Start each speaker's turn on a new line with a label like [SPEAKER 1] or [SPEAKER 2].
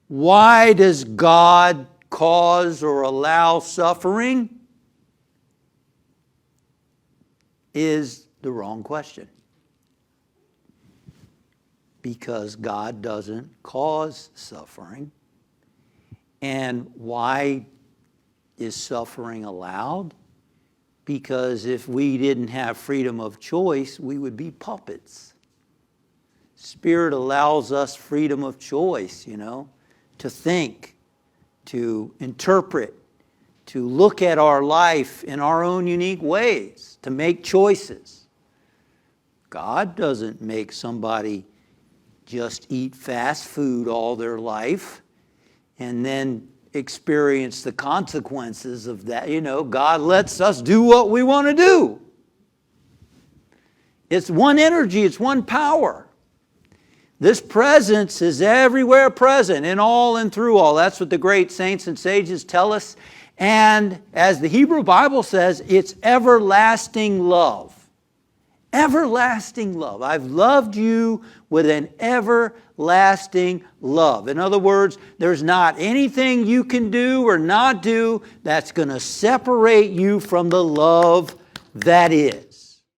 [SPEAKER 1] Why does God cause or allow suffering? Is the wrong question. Because God doesn't cause suffering. And why is suffering allowed? Because if we didn't have freedom of choice, we would be puppets. Spirit allows us freedom of choice, to think, to interpret, to look at our life in our own unique ways, to make choices. God doesn't make somebody just eat fast food all their life and then experience the consequences of that. God lets us do what we want to do. It's one energy, it's one power. This presence is everywhere present, in all and through all. That's what the great saints and sages tell us. And as the Hebrew Bible says, it's everlasting love. Everlasting love. I've loved you with an everlasting love. In other words, there's not anything you can do or not do that's going to separate you from the love that is.